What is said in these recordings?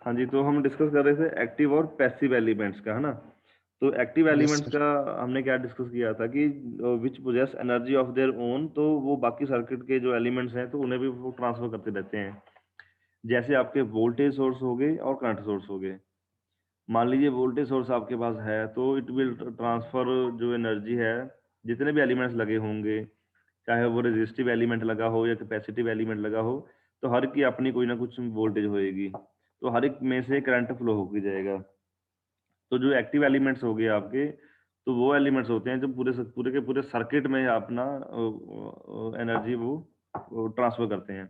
हाँ जी, तो हम डिस्कस कर रहे थे एक्टिव और पैसिव एलिमेंट्स का, है ना? तो एक्टिव यस एलिमेंट्स सर। का हमने क्या डिस्कस किया था कि which possess energy of their own, तो वो बाकी सर्किट के जो एलिमेंट्स हैं तो उन्हें भी वो ट्रांसफर करते रहते हैं। जैसे आपके वोल्टेज सोर्स हो गए और करंट सोर्स हो गए। मान लीजिए वोल्टेज सोर्स आपके पास है तो इट विल ट्रांसफर जो एनर्जी है, जितने भी एलिमेंट्स लगे होंगे, चाहे वो रेजिस्टिव एलिमेंट लगा हो या कैपेसिटिव एलिमेंट लगा हो, तो हर की अपनी कोई ना कुछ वोल्टेज होएगी। तो हर एक में से करंट फ्लो होके जाएगा। तो जो एक्टिव एलिमेंट्स हो गए आपके, तो वो एलिमेंट्स होते हैं जो पूरे के पूरे सर्किट में अपना एनर्जी वो ट्रांसफर करते हैं,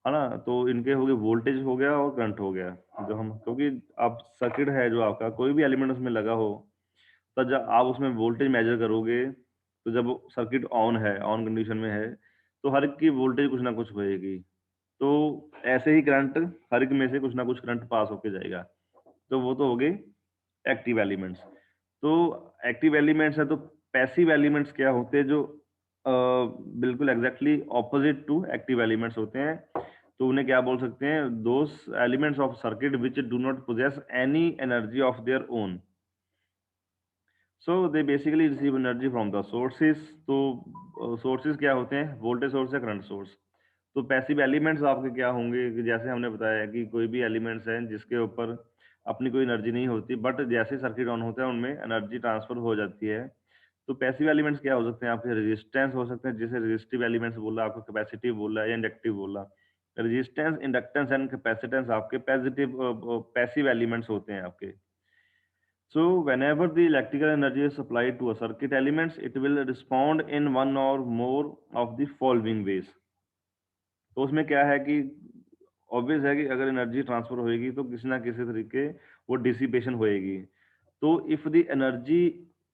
है ना? तो इनके हो गए वोल्टेज हो गया और करंट हो गया। जो हम क्योंकि आप सर्किट है जो आपका कोई भी एलिमेंट उसमें लगा हो, तो जब आप उसमें वोल्टेज मेजर करोगे, तो जब सर्किट ऑन है, ऑन कंडीशन में है, तो हर एक की वोल्टेज कुछ ना कुछ होएगी। तो ऐसे ही करंट, हर एक में से कुछ ना कुछ करंट पास होके जाएगा। तो वो तो हो गए एक्टिव एलिमेंट्स। तो एक्टिव एलिमेंट्स है, तो पैसिव एलिमेंट्स क्या होते हैं जो बिल्कुल exactly opposite to active elements होते हैं। तो उन्हें क्या बोल सकते हैं? Those elements of circuit which do not possess any energy of their own, so they basically receive energy from the sources. तो सोर्सेज क्या होते हैं? वोल्टेज सोर्स या करंट सोर्स। तो पैसिव एलिमेंट्स आपके क्या होंगे कि जैसे हमने बताया कि कोई भी एलिमेंट्स हैं जिसके ऊपर अपनी कोई एनर्जी नहीं होती, बट जैसे सर्किट ऑन होता है उनमें एनर्जी ट्रांसफर हो जाती है। तो पैसिव एलिमेंट्स क्या हो सकते हैं? आपके रेजिस्टेंस हो सकते हैं, जैसे रेजिस्टिव एलिमेंट्स बोला, आपको कैपेसिटिव बोला या इंडक्टिव बोला। रेजिस्टेंस, इंडक्टेंस एंड कैपेसिटेंस आपके पैसिव एलिमेंट्स होते हैं आपके। So whenever the electrical energy is supplied to a circuit elements, it will respond in one or more of the following ways. तो उसमें क्या है कि ऑब्वियस है कि अगर एनर्जी ट्रांसफर होएगी तो किसी ना किसी तरीके वो डिसिपेशन होएगी। तो if the energy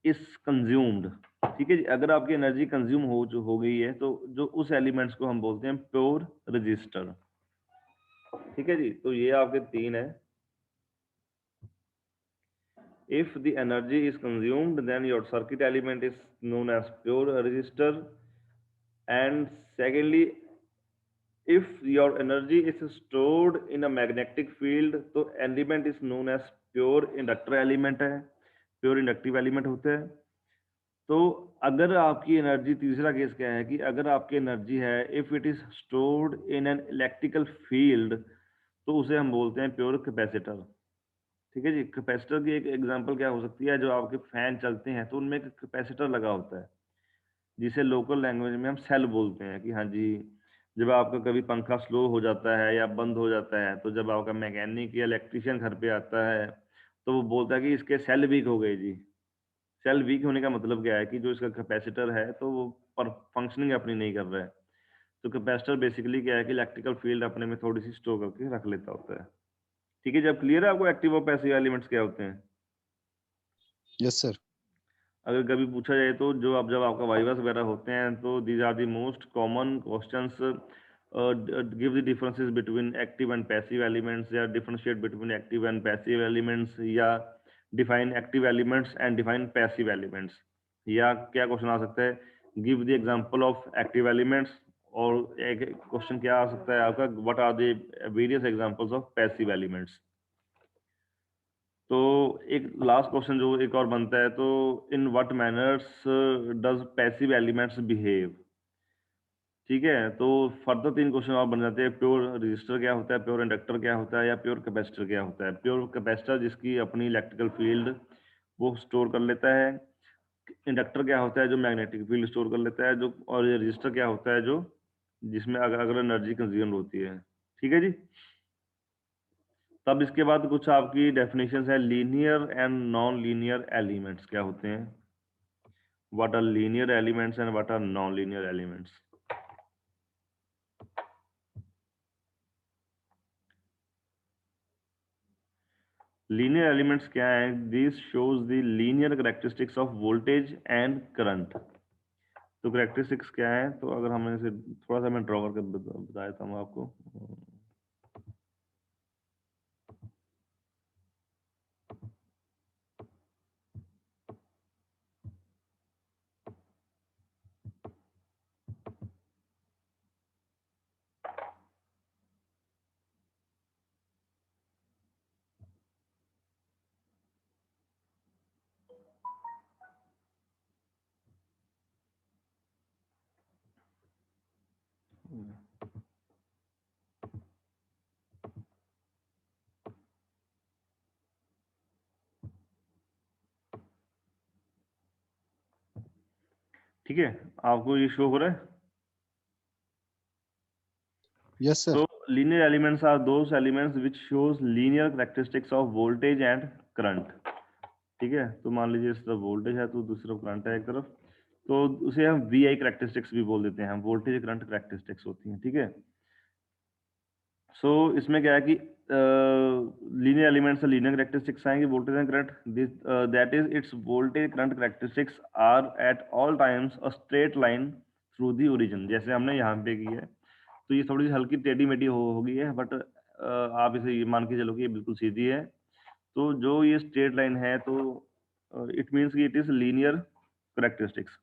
is consumed, ठीक है जी, अगर आपकी एनर्जी कंज्यूम हो गई है, तो जो उस एलिमेंट्स को हम बोलते हैं प्योर रजिस्टर। ठीक है जी, तो ये आपके तीन है। If the energy is consumed, then your circuit element is known as pure resistor. And secondly, if your energy is stored in a magnetic field, तो element is known as pure inductor element है, pure inductive element होते हैं। तो अगर आपकी energy, तीसरा case क्या है कि अगर आपकी एनर्जी है, if it is stored in an electrical field, तो उसे हम बोलते हैं प्योर कैपेसिटर। ठीक है जी, कैपेसिटर की एक एग्जांपल क्या हो सकती है? जो आपके फैन चलते हैं तो उनमें एक कैपेसिटर लगा होता है, जिसे लोकल लैंग्वेज में हम सेल बोलते हैं कि हाँ जी, जब आपका कभी पंखा स्लो हो जाता है या बंद हो जाता है, तो जब आपका मैकेनिक या इलेक्ट्रिशियन घर पे आता है, तो वो बोलता है कि इसके सेल वीक हो गए जी। सेल वीक होने का मतलब क्या है कि जो इसका कैपेसिटर है तो वो पर फंक्शनिंग अपनी नहीं कर रहा है। तो कैपेसिटर बेसिकली क्या है कि इलेक्ट्रिकल फील्ड अपने में थोड़ी सी स्टोर करके रख लेता होता है। ठीक है, जब क्लियर है आपको एक्टिव और पैसिव एलिमेंट्स क्या होते हैं? Yes sir. अगर कभी पूछा जाए तो जो अब जब आपका वाइवास वगैरह होते हैं, तो these are the most common questions. Give the differences between active and passive elements, या differentiate between active and passive elements, या define active elements and define passive elements. या क्या क्वेश्चन आ सकता है? Give the example of active elements. और एक question क्या आ सकता है आपका? What are the various examples of passive elements. तो एक लास्ट क्वेश्चन जो एक और बनता है, तो in what manners does passive elements behave. ठीक है, तो फर्दर तीन क्वेश्चन और बन जाते हैं। प्योर रजिस्टर क्या होता है, प्योर इंडक्टर क्या होता है, या प्योर कैपेसिटर क्या होता है। प्योर कैपेसिटर जिसकी अपनी इलेक्ट्रिकल फील्ड वो स्टोर कर लेता है। इंडक्टर क्या होता है? जो मैग्नेटिक फील्ड स्टोर कर लेता है। जो और ये रजिस्टर क्या होता है? जो जिसमें अगर अगर एनर्जी कंज्यूम होती है। ठीक है जी। तब इसके बाद कुछ आपकी डेफिनेशन है, linear and non linear elements क्या होते हैं। What are linear elements and what are non linear elements. Linear elements क्या है? This shows the linear characteristics of voltage and current. तो करेक्टरिस्टिक्स क्या है? तो अगर हम इसे थोड़ा सा मैं ड्रॉ करके बता देता हूँ आपको। ठीक है, आपको ये शो हो रहा है? Yes, sir. So linear elements are those elements which shows linear characteristics of voltage and current. ठीक है, तो मान लीजिए इस तरफ वोल्टेज है तो दूसरी तरफ करंट है एक तरफ, तो उसे हम वी आई करेक्टरिस्टिक्स भी बोल देते हैं, वोल्टेज करंट करेक्टरिस्टिक्स होती हैं। ठीक है, सो इसमें क्या है कि लीनियर एलिमेंट्स से लीनियर करेक्टरिस्टिक्स आएंगे voltage and current, this that is its voltage current characteristics are at all times a straight line through the origin, जैसे हमने यहाँ पे की है। तो ये थोड़ी सी हल्की टेढ़ी मेढ़ी हो गई है, बट आप इसे ये मान के चलो कि ये बिल्कुल सीधी है। तो जो ये स्ट्रेट लाइन है तो इट मीन्स कि इट इज लीनियर करेक्टरिस्टिक्स।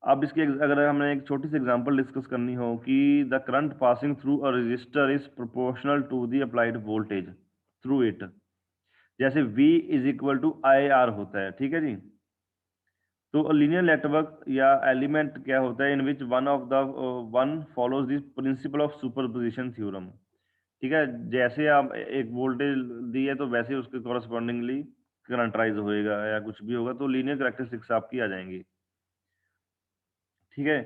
अब इसके अगर हमें एक छोटी सी एग्जांपल डिस्कस करनी हो कि the current passing through a resistor is proportional to the applied voltage through it, जैसे V is equal to I R होता है। ठीक है जी, तो लीनियर नेटवर्क या एलिमेंट क्या होता है in which one of the one follows the principle of superposition theorem. ठीक है, जैसे आप एक वोल्टेज दी है तो वैसे उसके कॉरस्पॉन्डिंगली करंटराइज होएगा या कुछ भी होगा, तो लीनियर करेक्टरिस्टिक्स आपकी आ जाएंगी। ठीक है,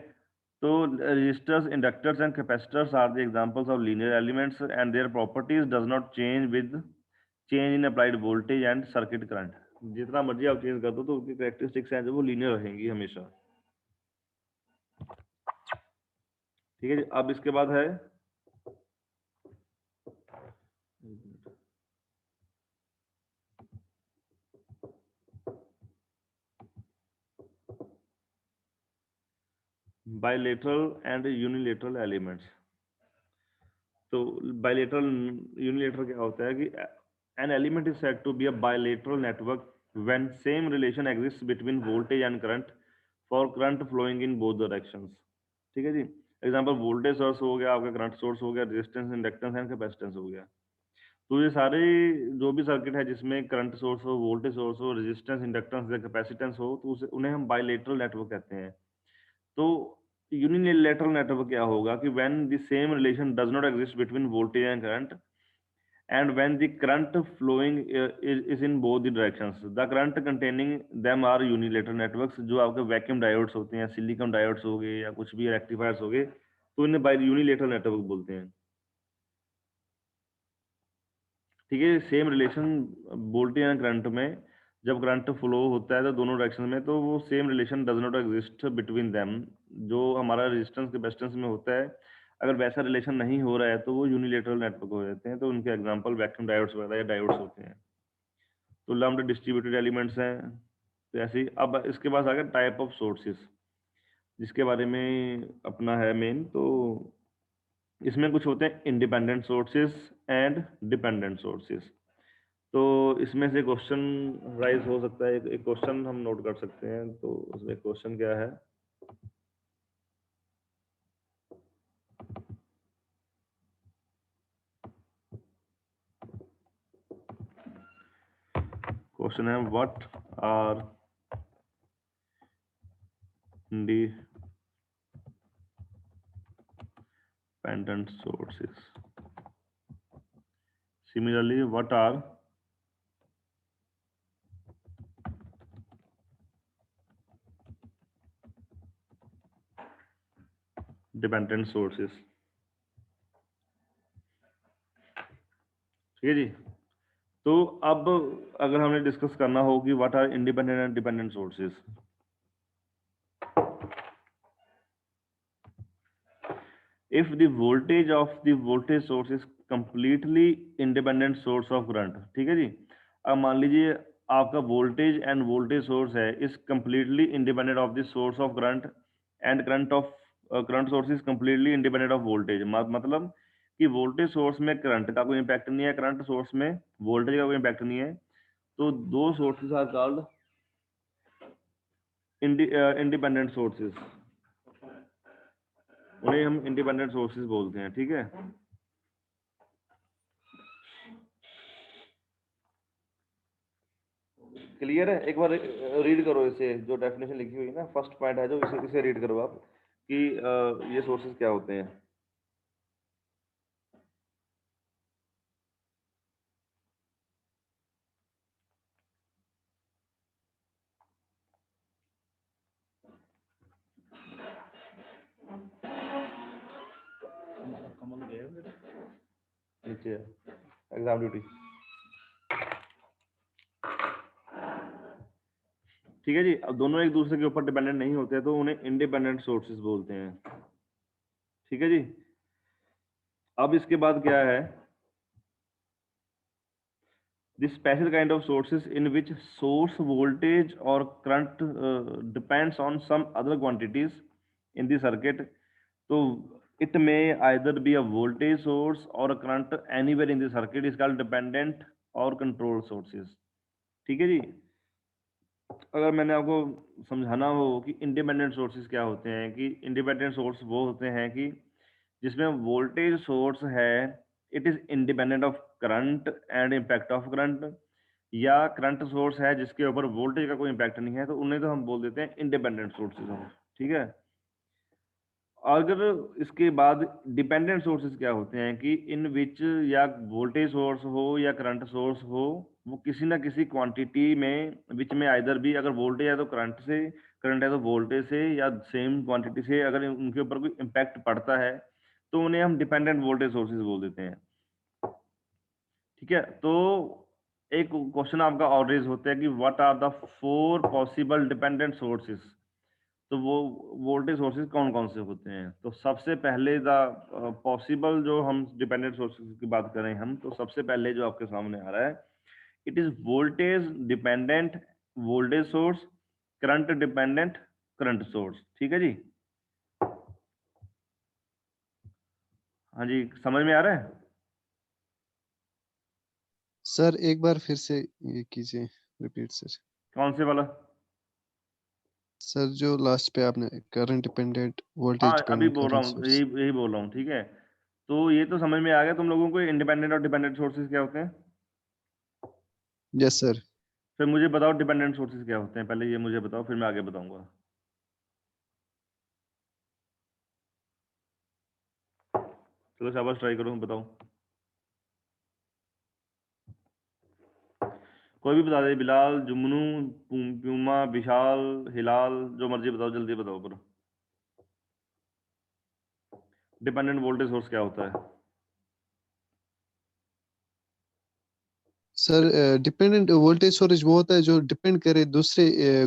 तो resistors, inductors and capacitors are the examples of linear elements and their properties does not change with change in applied voltage and circuit current। जितना मर्जी आप चेंज कर दो तो उनकी कैरेक्टरिस्टिक्स हैं जो वो लीनियर रहेंगी हमेशा। ठीक है जी, अब इसके बाद है बायलेटरल एंड यूनिलेटरल एलिमेंट्स। तो बायलेटरल यूनिलेटरल क्या होता है कि an element is said to be a bilateral network when same relation exists between voltage and current for current flowing in both directions। ठीक है जी, एग्जांपल वोल्टेज सोर्स हो गया, आपका करंट सोर्स हो गया, रेजिस्टेंस, इंडक्टेंस एंड कैपेसिटेंस हो गया। तो ये सारे जो भी सर्किट है जिसमें करंट सोर्स हो, वोल्टेज सोर्स हो, रेजिस्टेंस, इंडक्टेंस या कैपेसिटेंस हो, तो उसे उन्हें हम बायलेटरल नेटवर्क कहते हैं। तो यूनिलेटरल नेटवर्क क्या होगा कि when the same relation does not exist between voltage and current and when the current flowing is in both the directions, the current containing them are unilateral networks। जो आपके vacuum diodes होते हैं, silicon diodes हो गए या कुछ भी rectifiers हो गए, तो इन्हें बाय यूनिलेटरल नेटवर्क बोलते हैं। ठीक है, same relation voltage and current में जब करंट फ्लो होता है तो दोनों डायरेक्शन में, तो वो same relation does not exist between them. जो हमारा रेजिस्टेंस कैपेसिटेंस में होता है, अगर वैसा रिलेशन नहीं हो रहा है तो वो यूनिलेटरल नेटवर्क हो जाते हैं। तो उनके एग्जांपल वैक्यूम डायोड्स वगैरह या डायोड्स होते हैं। तो लम्प्ड डिस्ट्रीब्यूटेड एलिमेंट्स हैं। तो ऐसे ही अब इसके पास आ गया टाइप ऑफ सोर्सेस, जिसके बारे में अपना है मेन। तो इसमें कुछ होते हैं independent sources and dependent sources. तो इसमें से क्वेश्चन राइज हो सकता है, एक क्वेश्चन हम नोट कर सकते हैं। तो उसमें क्वेश्चन क्या है, क्वेश्चन है what are independent sources, similarly what are dependent sources. ठीक है जी, तो अब अगर हमें डिस्कस करना हो कि what are independent and dependent sources, if the voltage of the voltage source is completely independent source of current। ठीक है जी, अब मान लीजिए आपका वोल्टेज एंड वोल्टेज सोर्स है is completely independent of the source of current and current source is completely independent of voltage। मतलब कि voltage source में करंट का कोई इम्पैक्ट नहीं है, करंट सोर्स में वोल्टेज का कोई इम्पैक्ट नहीं है। तो दो sources are called independent sources, उन्हें हम इंडिपेंडेंट सोर्सेज बोलते हैं। ठीक है, क्लियर है? एक बार रीड करो इसे, जो डेफिनेशन लिखी हुई है ना, फर्स्ट पॉइंट है जो, इसे रीड करो आप कि ये सोर्सेज क्या होते हैं। नीचे एग्जाम ड्यूटी। ठीक है जी, अब दोनों एक दूसरे के ऊपर डिपेंडेंट नहीं होते तो उन्हें इंडिपेंडेंट सोर्सेज बोलते हैं। ठीक है जी, अब इसके बाद क्या है, the special kind of sources in which source voltage or current depends on some other quantities in the circuit. So it may either be a voltage source or a current anywhere in the circuit is called dependent or control sources. ठीक है जी, अगर मैंने आपको समझाना हो कि independent sources क्या होते हैं, कि इंडिपेंडेंट सोर्स वो होते हैं कि जिसमें वोल्टेज सोर्स है, it is independent of current and impact of current, या करंट सोर्स है जिसके ऊपर वोल्टेज का कोई इम्पैक्ट नहीं है, तो उन्हें तो हम बोल देते हैं इंडिपेंडेंट सोर्सेज। ठीक है, अगर इसके बाद डिपेंडेंट सोर्सेज क्या होते हैं कि इन विच या वोल्टेज सोर्स हो या करंट सोर्स हो, वो किसी ना किसी क्वांटिटी में विच में आइदर भी, अगर वोल्टेज है तो करंट से, करंट है तो वोल्टेज से, या सेम क्वांटिटी से अगर उनके ऊपर कोई इम्पैक्ट पड़ता है तो उन्हें हम डिपेंडेंट वोल्टेज सोर्सेज बोल देते हैं। ठीक है, तो एक क्वेश्चन आपका और रेज होता है कि what are the 4 possible dependent sources. तो वो वोल्टेज सोर्सेज कौन कौन से होते हैं, तो सबसे पहले द पॉसिबल, जो हम डिपेंडेंट सोर्सेज की बात करें हम, तो सबसे पहले जो आपके सामने आ रहा है, it is voltage dependent voltage source, current dependent current source. ठीक है जी, हाँ जी, समझ में आ रहा है? सर एक बार फिर से ये कीजिए, रिपीट सर। कौन से वाला? सर जो लास्ट पे आपने करंट डिपेंडेंट वोल्टेज हाँ, अभी डिपेंडेंट बोल रहा करंट हूँ, सोर्स। यही बोल रहा हूँ। ठीक है, तो ये तो समझ में आ गया तुम लोगों को इंडिपेंडेंट और डिपेंडेंट सोर्सेज क्या होते हैं। Yes sir. फिर मुझे बताओ डिपेंडेंट सोर्सेज क्या होते हैं, पहले ये मुझे बताओ, फिर मैं आगे बताऊंगा। चलो शाबाश, ट्राई करो, बताओ। कोई भी बता दे, बिलाल, जुमनू, प्यूमा, विशाल, हिलाल, जो मर्जी बताओ, जल्दी बताओ। पर डिपेंडेंट वोल्टेज सोर्स क्या होता है? सर डिपेंडेंट वोल्टेज सोर्स वो होता है जो डिपेंड करे दूसरे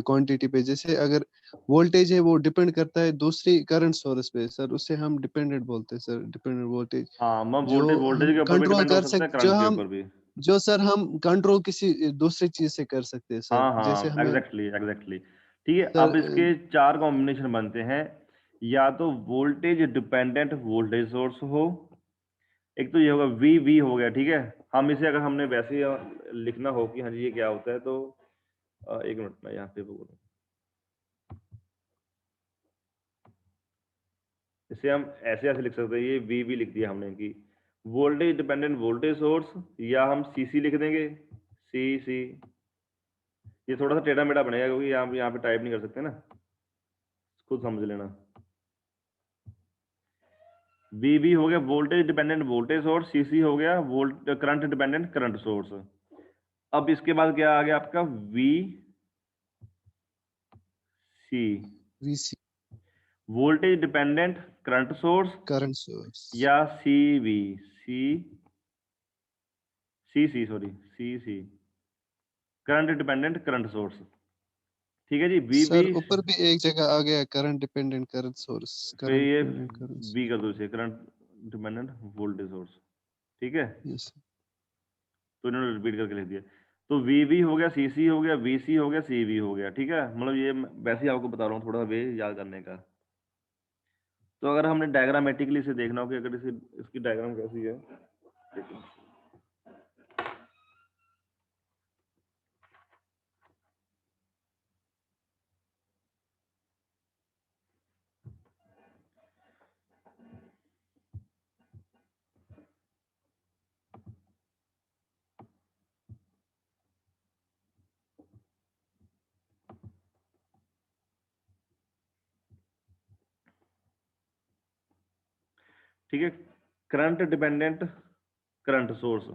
क्वांटिटी पे। जैसे अगर वोल्टेज है वो डिपेंड करता है दूसरी करंट सोर्स पे सर, उसे हम डिपेंडेंट बोलते हैं सर। डिपेंडेंट वोल्टेज हाँ, मैं जो वोल्टेज हम के ऊपर भी कंट्रोल डिपेंड हो कर सकता है, सकते, जो करंट के हम ऊपर भी। जो सर हम कंट्रोल किसी दूसरी चीज से कर सकते हैं सर। हाँ जैसे हाँ, हमें एग्जैक्टली एग्जैक्टली। ठीक है, सर अब इसके 4 कॉम्बिनेशन बनते हैं, या तो वोल्टेज डिपेंडेंट वोल्टेज सोर्स हो, एक तो ये होगा वी वी हो गया। ठीक है, हम इसे अगर हमने वैसे ही लिखना हो कि हाँ जी ये क्या होता है, तो एक मिनट में यहाँ पे बोलूँ, इसे हम ऐसे ऐसे लिख सकते हैं, ये वी लिख दिया हमने कि वोल्टेज डिपेंडेंट वोल्टेज सोर्स, या हम सी लिख देंगे, सी। ये थोड़ा सा टेढ़ा मेढ़ा बनेगा क्योंकि यहाँ पे टाइप नहीं कर सकते ना, खुद समझ लेना। वी हो गया voltage dependent voltage source, C हो गया volt current dependent current source. अब इसके बाद क्या आ गया आपका, V C, VC voltage dependent current source, current source. या C C sorry, C current dependent current source. ठीक है जी, वी सर ऊपर भी एक जगह आ गया करंट डिपेंडेंट करंट सोर्स, फिर करंट ये डिपेंडेंट करंट। वी कर दो इसे, करंट डिपेंडेंट वोल्टेज सोर्स। ठीक है, यस तो इन्होंने रिपीट करके लिख दिया, तो वी हो गया, सी हो गया, वी हो गया, सी हो गया। ठीक है, मतलब ये वैसे ही आपको बता रहा हूँ, थोड़ा वे याद करने का। तो अगर हमने डायग्रामेटिकली इसे देखना हो कि अगर इसे, इसकी डायग्राम कैसी है, ठीक है, करंट डिपेंडेंट करंट सोर्स,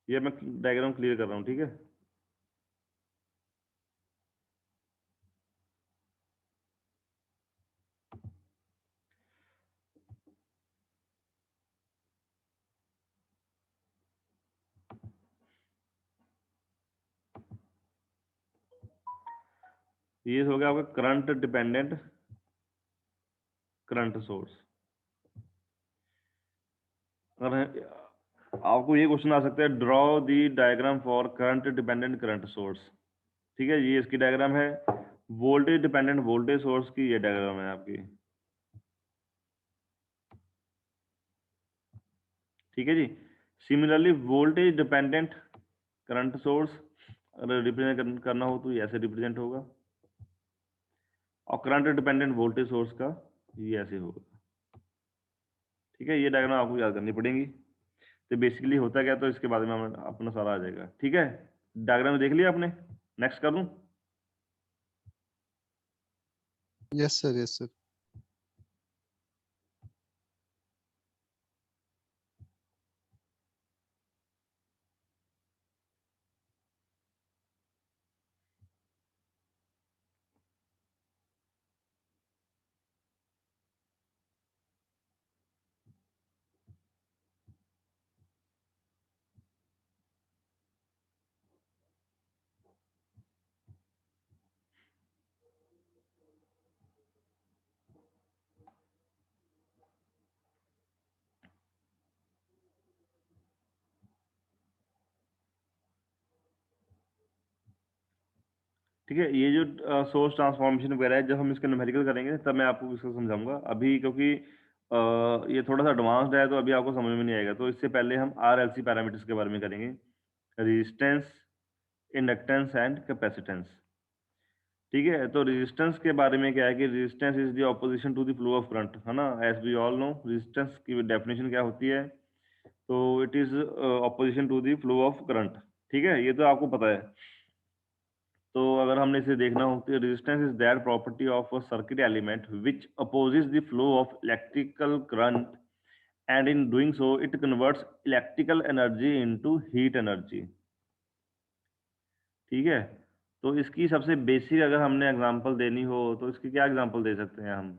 ये मैं डायग्राम क्लियर कर रहा हूँ। ठीक है, ये हो गया आपका करंट डिपेंडेंट करंट सोर्स। अगर आपको ये क्वेश्चन आ सकता है, draw the diagram for current dependent current source. ठीक है, ये इसकी डायग्राम है। वोल्टेज डिपेंडेंट वोल्टेज सोर्स की ये डायग्राम है आपकी। ठीक है जी। Similarly voltage dependent current source अगर रिप्रेजेंट करना हो तो ये ऐसे रिप्रेजेंट होगा, और करंट डिपेंडेंट वोल्टेज सोर्स का ये ऐसे होगा। ठीक है, ये डायग्राम आपको याद करनी पड़ेगी। तो बेसिकली होता क्या, तो इसके बाद में अपना सारा आ जाएगा। ठीक है, डायग्राम देख लिया आपने, नेक्स्ट कर दूं? Yes sir, yes sir. ठीक है, ये जो सोर्स ट्रांसफॉर्मेशन वगैरह है, जब हम इसका न्यूमेरिकल करेंगे तब मैं आपको इसको समझाऊंगा। अभी क्योंकि ये थोड़ा सा एडवांस्ड है तो अभी आपको समझ में नहीं आएगा, तो इससे पहले हम RLC पैरामीटर्स के बारे में करेंगे, रेजिस्टेंस, इंडक्टेंस एंड कैपेसिटेंस। ठीक है, तो रेजिस्टेंस के बारे में क्या है कि resistance is the opposition to the flow of current, है ना। As we all know resistance की डेफिनेशन क्या होती है, तो it is opposition to the flow of current. ठीक है, ये तो आपको पता है। तो अगर हमने इसे देखना हो तो resistance is that property of a circuit element which opposes the flow of electrical current, and in doing so it converts electrical energy into heat energy. ठीक है, तो इसकी सबसे बेसिक अगर हमने एग्जांपल देनी हो तो इसकी क्या एग्जांपल दे सकते हैं हम,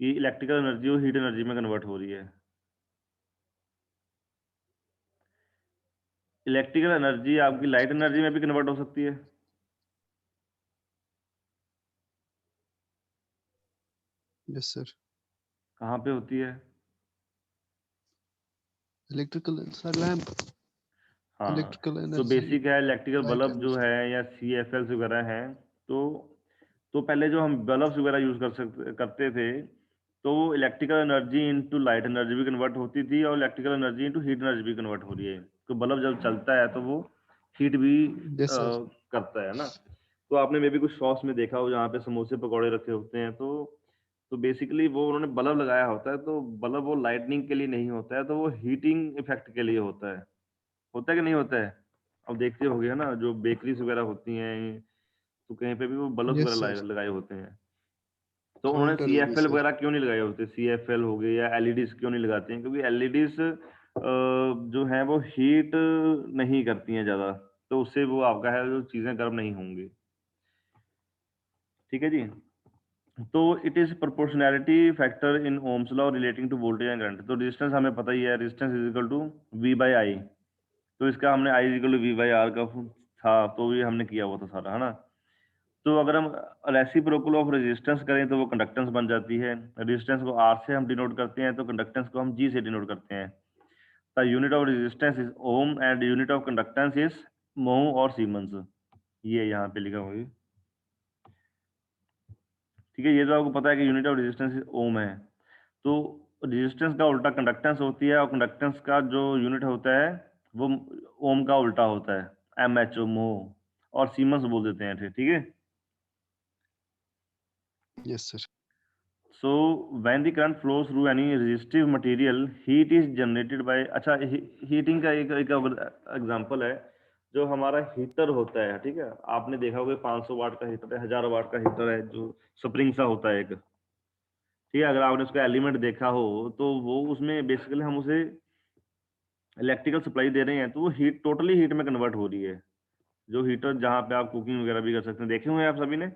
कि इलेक्ट्रिकल एनर्जी वो हीट एनर्जी में कन्वर्ट हो रही है। इलेक्ट्रिकल एनर्जी आपकी लाइट एनर्जी में भी कन्वर्ट हो सकती है। Yes sir. कहाँ पे होती है? Electrical sir, lamp. हाँ, इलेक्ट्रिकल तो एनर्जी, बेसिक है इलेक्ट्रिकल लाइट बल्ब जो एनर्जी। है या CFLs वगैरह हैं, तो पहले जो हम बल्ब्स वगैरह यूज करते थे, तो वो electrical energy into light energy भी कन्वर्ट होती थी, और electrical energy into heat energy भी कन्वर्ट हो रही है। तो बल्ब जब चलता है तो वो हीट भी यस सर। करता है ना। तो आपने मे भी कुछ शॉप्स में देखा हो जहाँ पे समोसे पकौड़े रखे होते हैं, तो बेसिकली वो उन्होंने बल्ब लगाया होता है, तो बल्ब वो लाइटनिंग के लिए नहीं होता है, तो वो हीटिंग इफेक्ट के लिए होता है कि नहीं होता है? अब देखते होगे है ना, जो बेकरीज वगैरह होती हैं, तो कहीं पे भी वो बल्ब यस वगैरह सर। लगाए होते हैं। तो उन्होंने काउंटर्स भी CFL सर। वगैरह क्यों नहीं लगाए होते, CFL हो गए या LEDs क्यों नहीं लगाते हैं? क्योंकि LEDs जो है वो हीट नहीं करती हैं ज़्यादा, तो उससे वो आपका है जो चीज़ें गर्म नहीं होंगी। ठीक है जी। तो it is proportionality factor in Ohm's law relating to voltage and current. तो रेजिस्टेंस हमें पता ही है, resistance is equal to V/I। तो इसका हमने I is equal to V/R का था, तो ये हमने किया हुआ था सारा, है ना। तो अगर हम रेसिप्रोकल ऑफ रेजिस्टेंस करें तो वो कंडक्टेंस बन जाती है। रेजिस्टेंस को R से हम डिनोट करते हैं, तो कंडक्टेंस को हम G से डिनोट करते हैं। The unit of resistance is ohm and unit of conductance is मोह और सीमेंस। ये यहाँ पे लिखा हुआ है। ठीक है, ये तो आपको पता है कि यूनिट ऑफ रेजिस्टेंस इज ओम है। तो रेजिस्टेंस का उल्टा कंडक्टेंस होती है, और कंडक्टेंस का जो यूनिट होता है वो ओम का उल्टा होता है, MH मोह, और सीमेंस बोल देते हैं, ठीक है। Yes sir. So when the current flows through any resistive material, heat is generated by, अच्छा हीटिंग का एक एग्जांपल है, जो हमारा हीटर होता है, ठीक है। आपने देखा होगा 500 वाट का हीटर है, 1000 वाट का हीटर है, जो स्प्रिंग सा होता है एक। ठीक है, अगर आपने उसका एलिमेंट देखा हो तो वो उसमें बेसिकली हम उसे इलेक्ट्रिकल सप्लाई दे रहे हैं, तो वो हीट टोटली हीट में कन्वर्ट हो रही है। जो हीटर जहाँ पे आप कुकिंग वगैरह भी कर सकते हैं, देखे हुए हैं आप सभी ने,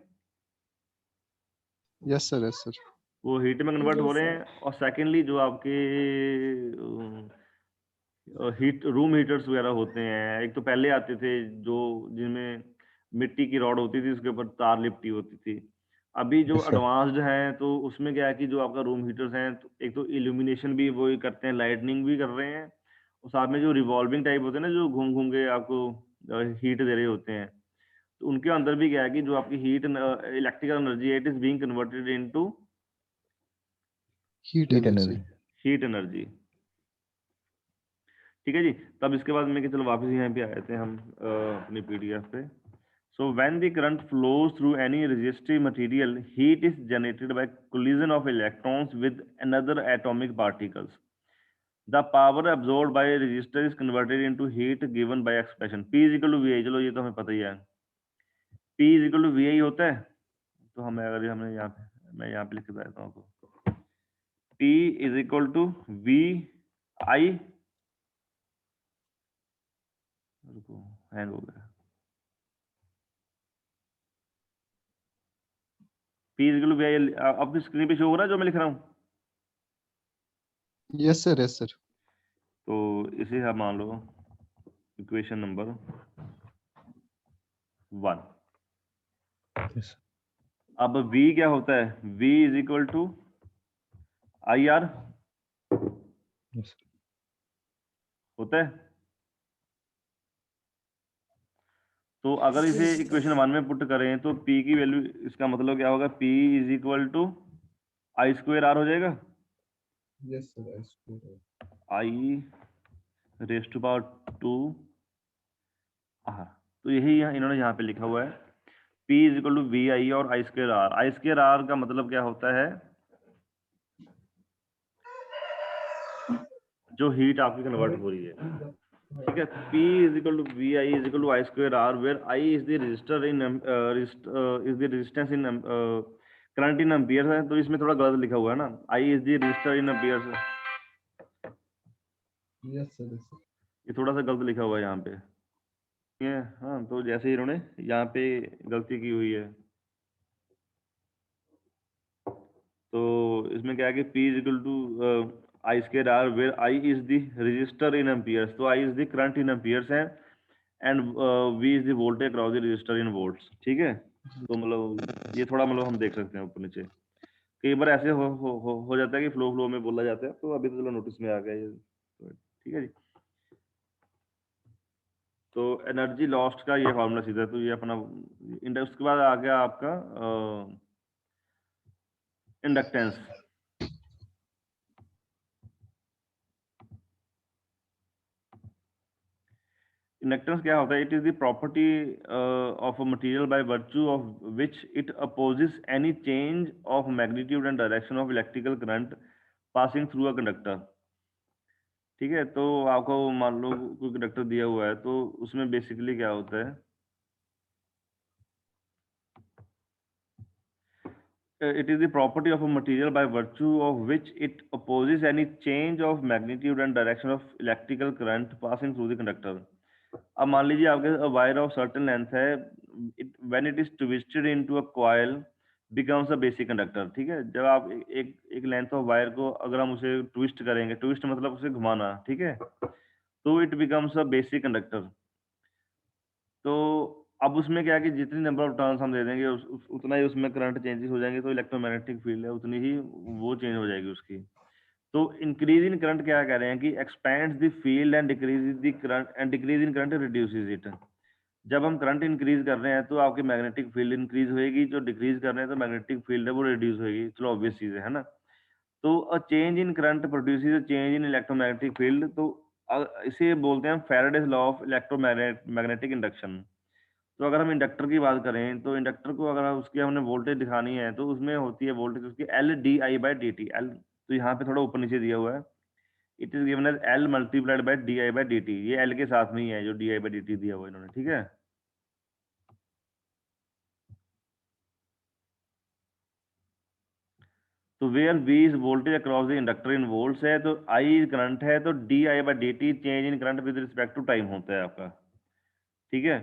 यस सर, यस सर। वो हीट में कन्वर्ट हो जी रहे सर। हैं। और सेकेंडली जो आपके हीट रूम हीटर्स वगैरह होते हैं, एक तो पहले आते थे जो जिनमें मिट्टी की रॉड होती थी, उसके ऊपर तार लिपटी होती थी। अभी जो Yes, sir. एडवांस्ड हैं तो उसमें क्या है कि जो आपका रूम हीटर्स हैं, तो एक तो इल्यूमिनेशन भी वो ही करते हैं, लाइटनिंग भी कर रहे हैं, और साथ में जो रिवॉल्विंग टाइप होते हैं ना, जो घूम घूम के आपको हीट दे रहे होते हैं, तो उनके अंदर भी क्या है कि जो आपकी हीट इलेक्ट्रिकल एनर्जी है, it is being converted into heat Heat energy. energy. Heat energy. ठीक है जी। तब इसके बाद में कि चलो वापस यहाँ पे आए थे हम अपनी पीडीएफ पे। So when the current flows through any resistive material, heat is generated by collision of electrons with another atomic particles. The power absorbed by resistor is converted into heat given by expression P is equal to VI। चलो ये तो हमें पता ही है, P is equal to VI होता है। तो हमें अगर हमने यहाँ पे, मैं यहाँ पे लिख के देता हूँ आपको, P is equal to VI, रुको हैंग हो गया, P is equal to VI आपकी स्क्रीन पे शो हो रहा है जो मैं लिख रहा हूँ? Yes sir, yes sir. तो इसे आप मान लो इक्वेशन नंबर 1। Yes, sir. अब V क्या होता है? V is equal to IR Yes, sir. होता है। तो अगर इसे इक्वेशन 1 में पुट करें तो P की वैल्यू, इसका मतलब क्या होगा? P is equal to I square R हो जाएगा, yes sir, I raise to power 2 R. तो यही यहाँ इन्होंने यहाँ पे लिखा हुआ है, P is equal to V I और I square R. I square R का मतलब क्या होता है? जो हीट आपकी कन्वर्ट हो रही है, ठीक है। P is equal to V I is equal to I square R, where I is the resistor in is the resistance in current in ampere है। तो इसमें थोड़ा गलत लिखा हुआ है ना, I is the resistor in ampere, yes sir. ये थोड़ा सा गलत लिखा हुआ है यहाँ पे, ठीक है। हाँ, तो जैसे इन्होंने यहाँ पे गलती की हुई है, तो इसमें क्या है कि P is equal to I square R, where I is the resistor in amperes. तो I is the current in amperes है, and V is the voltage across the resistor in volts, ठीक है। तो मतलब ये थोड़ा मतलब हम देख सकते हैं ऊपर नीचे, कई बार ऐसे हो जाता है कि फ्लो में बोला जाता है। तो अभी तो चलो नोटिस में आ गया ये, तो ठीक है जी। तो एनर्जी लॉस्ट का ये फॉर्मूला सीधा है, तो ये अपना उसके बाद आ गया आपका इंडक्टेंस। इंडक्टेंस क्या होता है? It is the property of a material by virtue of which it opposes any change of magnitude and direction of electrical current passing through a conductor, ठीक है। तो आपको मान लो कोई कंडक्टर दिया हुआ है, तो उसमें बेसिकली क्या होता है, it is the property of a material by virtue of which it opposes any change of magnitude and direction of electrical current passing through the conductor। अब मान लीजिए आपके वायर ऑफ सर्टेन लेंथ है, when it is twisted into a coil becomes a basic conductor, ठीक है। जब आप एक लेंथ ऑफ वायर को अगर हम उसे ट्विस्ट करेंगे, ट्विस्ट मतलब उसे घुमाना, ठीक है, तो it becomes a basic conductor. तो अब उसमें क्या है कि जितनी नंबर ऑफ टर्न्स हम दे देंगे उतना ही उसमें करंट चेंजेस हो जाएंगे, तो इलेक्ट्रोमैग्नेटिक फील्ड है उतनी ही वो चेंज हो जाएगी उसकी। तो इंक्रीज इन करंट क्या कह रहे हैं कि expands the field and decrease the current, and decrease in current reduces it. जब हम करंट इंक्रीज कर रहे हैं तो आपकी मैग्नेटिक फील्ड इंक्रीज होएगी, जो डिक्रीज कर रहे हैं तो मैग्नेटिक फील्ड है वो रिड्यूस होएगी। चलो ऑब्वियस चीज है ना। तो a change in current produces a change in electromagnetic field. तो इसे बोलते हैं Faraday's law of electromagnetic induction. तो अगर हम इंडक्टर की बात करें, तो इंडक्टर को अगर उसकी हमने वोल्टेज दिखानी है, तो उसमें होती है वोल्टेज उसकी L D I by D T. L तो यहाँ पे थोड़ा ऊपर नीचे दिया हुआ है, it is given as L multiplied by D I by D T. ये एल के साथ में ही है जो D I by D T दिया हुआ है इन्होंने, ठीक है। तो where V is voltage across the inductor in volts है, तो आई करंट है, तो D I by D T change in current with respect to time होता है आपका, ठीक है।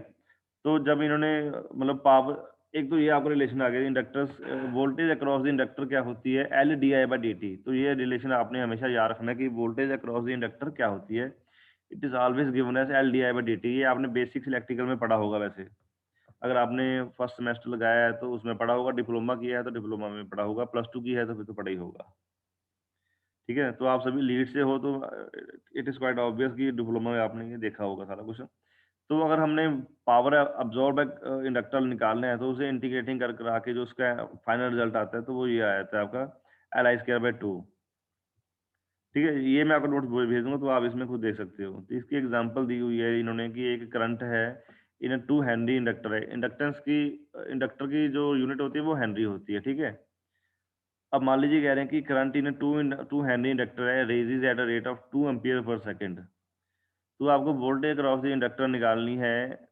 तो जब इन्होंने मतलब पावर, एक तो ये आपको रिलेशन आ गया inductors, voltage across the inductor क्या होती है? L D I by D T. तो ये रिलेशन आपने हमेशा याद रखना है कि वोल्टेज अक्रॉस द इंडक्टर क्या होती है, it is always given as L D I by D T. ये आपने बेसिक्स इलेक्ट्रिकल में पढ़ा होगा वैसे। अगर आपने फर्स्ट सेमेस्टर लगाया है तो उसमें पढ़ा होगा, डिप्लोमा किया है तो डिप्लोमा में पढ़ा होगा, प्लस टू की है तो फिर तो पढ़ा ही होगा। ठीक है, तो आप सभी लीड से हो तो इट इज़ क्वाइट ऑब्वियस कि डिप्लोमा में आपने ये देखा होगा सारा कुछ। तो अगर हमने पावर अब्जॉर्ब इंडक्टर निकालना है तो उसे इंटीग्रेटिंग कर करा के जो उसका फाइनल रिजल्ट आता है तो वो ये आ जाता है आपका Li²/2। ठीक है, ये मैं आपको नोट्स भेज दूंगा तो आप इसमें खुद देख सकते हो। तो इसकी एग्जांपल दी हुई है इन्होंने कि एक करंट है इन 2 हेनरी इंडक्टर है। इंडक्टर की जो यूनिट होती है वो हेनरी होती है। ठीक है, अब मान लीजिए कह रहे हैं कि current in two henry inductor है rises at a rate of 2 ampere per second. तो आपको वोल्टेज अक्रॉस द इंडक्टर निकालनी है।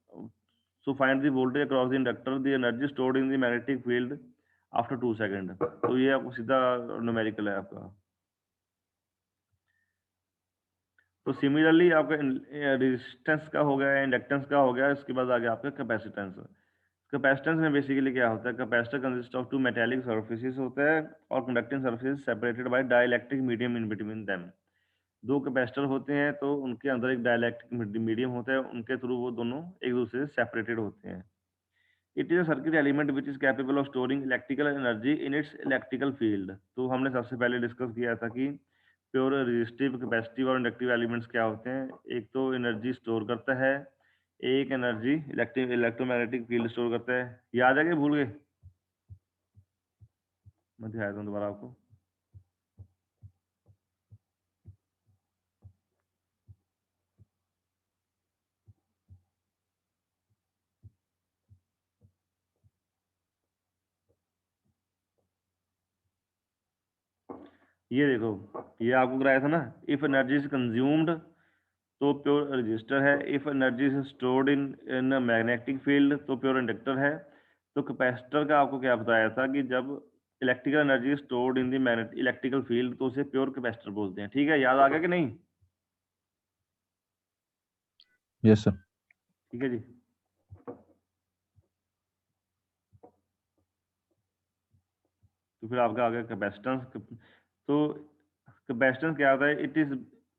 So find the voltage across the inductor, the energy stored in the magnetic field after 2 second. तो ये आपको सीधा numerical है आपका। तो सिमिलरली आपका रेजिस्टेंस का हो गया, इंडक्टेंस का हो गया, इसके बाद आ गया आपका कैपेसिटेंस। कैपेसिटेंस में बेसिकली क्या होता है, capacitor consist of 2 metallic surfaces होता है और conducting surface separated by dielectric medium in between them. 2 capacitor होते हैं तो उनके अंदर एक डाइलेक्ट्रिक मीडियम होता है, उनके थ्रू वो दोनों एक दूसरे से सेपरेटेड होते हैं। It is a circuit element which is capable of storing electrical energy in its electrical field. तो हमने सबसे पहले डिस्कस किया था कि प्योर रेजिस्टिव, कैपेसिटिव और इंडक्टिव एलिमेंट्स क्या होते हैं। एक तो एनर्जी स्टोर करता है, एक एनर्जी इलेक्ट्रोमैग्नेटिक फील्ड स्टोर करता है। याद है कि भूल गए? मैं दिखाया था दोबारा आपको। ये देखो, ये आपको कराया था ना, इफ एनर्जी इज कंज्यूम्ड तो प्योर रजिस्टर है, if energy is stored in in magnetic field तो प्योर इंडक्टर है। तो कैपेसिटर का आपको क्या बताया था कि जब electrical energy stored in the magnetic electrical field तो उसे प्योर कैपेसिटर बोलते हैं। ठीक है, याद आ गया कि नहीं? Yes, sir. ठीक है जी। तो फिर आपका आ गया कैपेसिटेंस। तो कैपेसिटेंस क्या होता है?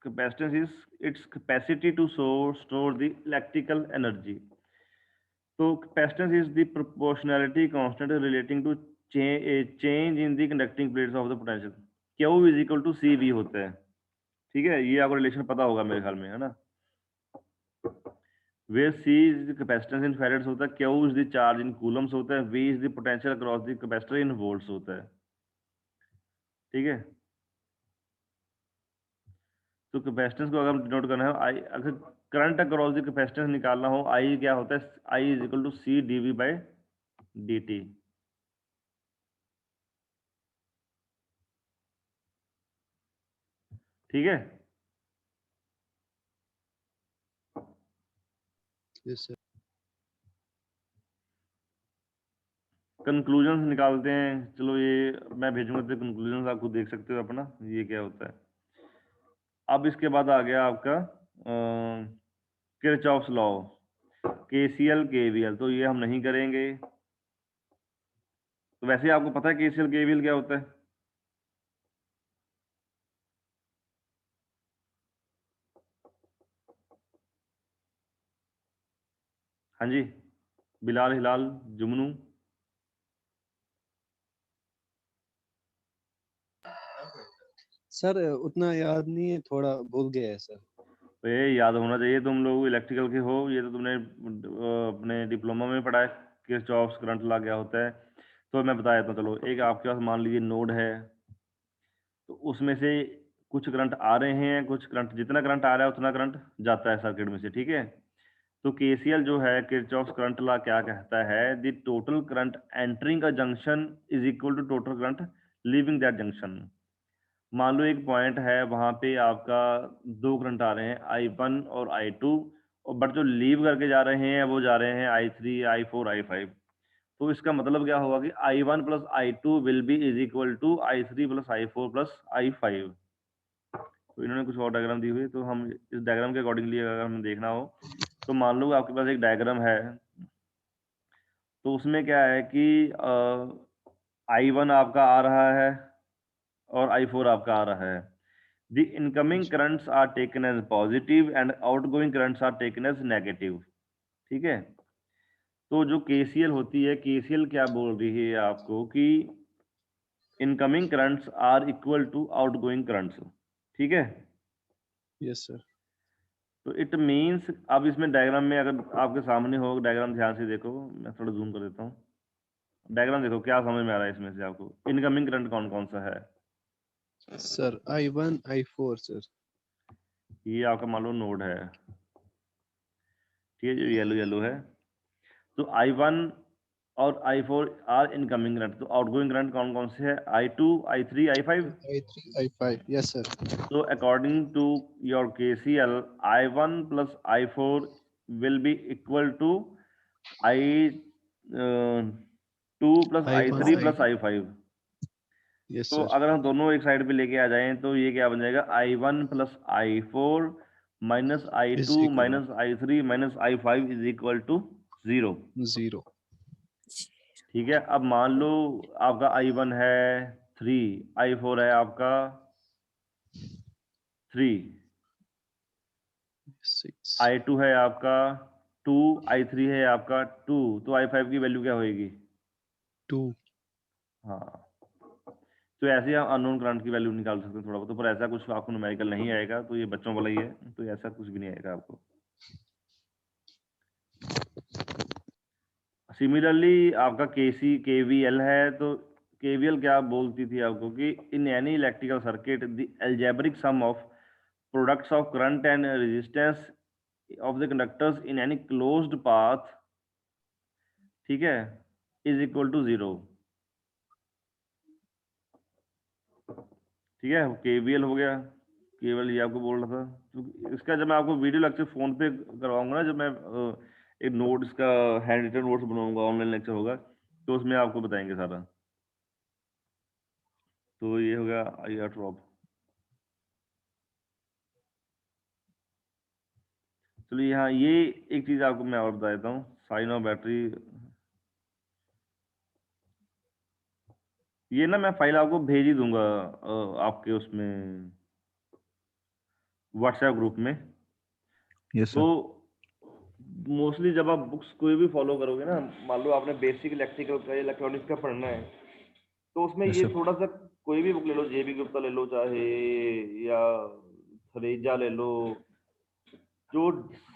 Capacitance is its capacity to store the electrical energy. तो capacitance is the proportionality constant relating to change in the conducting plates of the potential. Q is equal to CV होता है। ठीक है, ये आपको रिलेशन पता होगा मेरे ख्याल में, है ना? Where C is the capacitance in farads होता है, Q is the charge in coulombs होता है, V is the potential across the capacitor in volts होता है। ठीक है, तो कैपेसिटेंस को अगर डिनोट करना है आई, अगर करंट अक्रॉस द कैपेसिटेंस निकालना हो, आई क्या होता है? आई इज इक्वल टू CdV/dt। ठीक है, यस सर। कंक्लूजन निकालते हैं। चलो ये मैं भेजूंगा तो कंक्लूजन आप खुद देख सकते हो अपना ये क्या होता है। अब इसके बाद आ गया आपका किरचॉफ्स लॉ, KCL KVL। तो ये हम नहीं करेंगे। तो वैसे आपको पता है KCL KVL क्या होता है? हाँ जी, बिलाल, हिलाल, जुमनू। सर उतना याद नहीं है, थोड़ा भूल गया है सर। तो ये याद होना चाहिए, तुम लोग इलेक्ट्रिकल के हो, ये तो तुमने अपने डिप्लोमा में पढ़ा है किरचॉफ्स करंट लॉ क्या होता है। तो मैं बता देता हूँ। चलो, एक आपके पास मान लीजिए नोड है, तो उसमें से कुछ करंट आ रहे हैं, कुछ करंट, जितना करंट आ रहा है उतना करंट जाता है सर्किट में से। ठीक है, तो KCL जो है किरचॉफ्स करंट लॉ क्या कहता है? The total current entering a junction is equal to total current leaving that junction. मान लो एक पॉइंट है, वहां पे आपका 2 करंट आ रहे हैं, I1 और I2, और बट जो लीव करके जा रहे हैं वो जा रहे हैं I3, I4, I5। तो इसका मतलब क्या होगा कि I1 plus I2 will be is equal to I3 plus I4 plus I5। तो इन्होंने कुछ और डायग्राम दी हुई है, तो हम इस डायग्राम के अकॉर्डिंगली अगर हमें देखना हो तो मान लो आपके पास एक डायग्राम है। तो उसमें क्या है कि I1 आपका आ रहा है और I4 आपका आ रहा है। The incoming currents are taken as positive and outgoing currents are taken as negative। ठीक है, तो जो केसीएल होती है, केसीएल क्या बोल रही है आपको कि incoming currents are equal to outgoing currents, ठीक है। Yes sir. तो इट मींस, अब इसमें डायग्राम में अगर आपके सामने हो, डायग्राम ध्यान से देखो, मैं थोड़ा जूम कर देता हूँ। डायग्राम देखो, क्या समझ में आ रहा है इसमें से आपको? इनकमिंग करंट कौन कौन सा है? Sir I1 I4 sir. ये आपका मान लो नोड है, ठीक है, जो येलो येलो है। तो I1 और I4 आर इनकमिंग करंट। तो आउटगोइंग करंट कौन कौन से है? I2, I3, I5। I3 I5 yes sir. So according to your KCL, I1 plus I4 will be equal to I2 plus I1 I3 plus I5। Yes तो sir. अगर हम दोनों एक साइड पे लेके आ जाएं तो ये क्या बन जाएगा? I1 plus I4 minus is I2 equal minus I3 minus I5 is equal to 0। 0। ठीक है। अब मान लो आपका I1 है 3, I4 है आपका 3, 6 I2 है आपका 2, I3 है आपका 2, तो I5 की वैल्यू क्या होएगी? 2। हाँ, तो ऐसे ही हम अननोन करंट की वैल्यू निकाल सकते हैं थोड़ा बहुत, पर ऐसा कुछ आपको न्यूमेरिकल नहीं आएगा, तो ये बच्चों वाला ही है, तो ऐसा कुछ भी नहीं आएगा आपको। सिमिलरली आपका केवीएल है, तो केवीएल क्या बोलती थी आपको कि in any electrical circuit the algebraic sum of products of current and resistance of the conductors in any closed path, ठीक है, इज इक्वल टू 0। ठीक है, केवीएल हो गया। केवल ये आपको बोल रहा था, तो इसका जब मैं आपको वीडियो लेक्चर फोन पे करवाऊंगा ना, जब मैं एक नोट्स का हैंड रिटन नोट्स बनाऊंगा, ऑनलाइन लेक्चर होगा, तो उसमें आपको बताएंगे सारा। तो ये हो गया IR ड्रॉप। चलिए यहाँ ये एक चीज आपको मैं और बता देता हूँ, साइन ऑफ बैटरी। ये ना मैं फाइल आपको भेज ही दूंगा आपके उसमें व्हाट्सएप ग्रुप में। Yes, तो sir. मोस्टली जब आप बुक्स कोई भी फॉलो करोगे ना, मान लो आपने बेसिक इलेक्ट्रिकल का, इलेक्ट्रॉनिक्स का पढ़ना है, तो उसमें Yes, ये sir. थोड़ा सा, कोई भी बुक ले लो, JB गुप्ता ले लो चाहे, या थरेजा ले लो, जो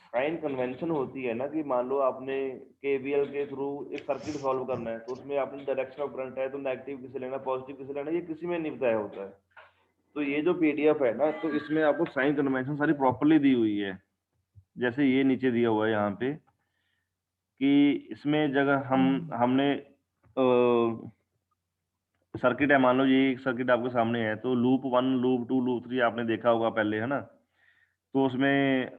साइन कन्वेंशन होती है ना, कि मान लो आपने KVL के थ्रू एक सर्किट सॉल्व करना है, तो उसमें आपने डायरेक्शन ऑफ करंट है, तो नेगेटिव किसे लेना, पॉजिटिव किसे लेना, ये किसी में नहीं बताया होता है। तो ये जो PDF है ना, तो इसमें आपको साइन कन्वेंशन सारी प्रॉपरली दी हुई है। जैसे ये नीचे दिया हुआ है यहाँ पे, कि इसमें जगह हमने सर्किट है, मान लो ये एक सर्किट आपके सामने है, तो लूप 1, लूप 2, लूप 3 आपने देखा होगा पहले, है ना। तो उसमें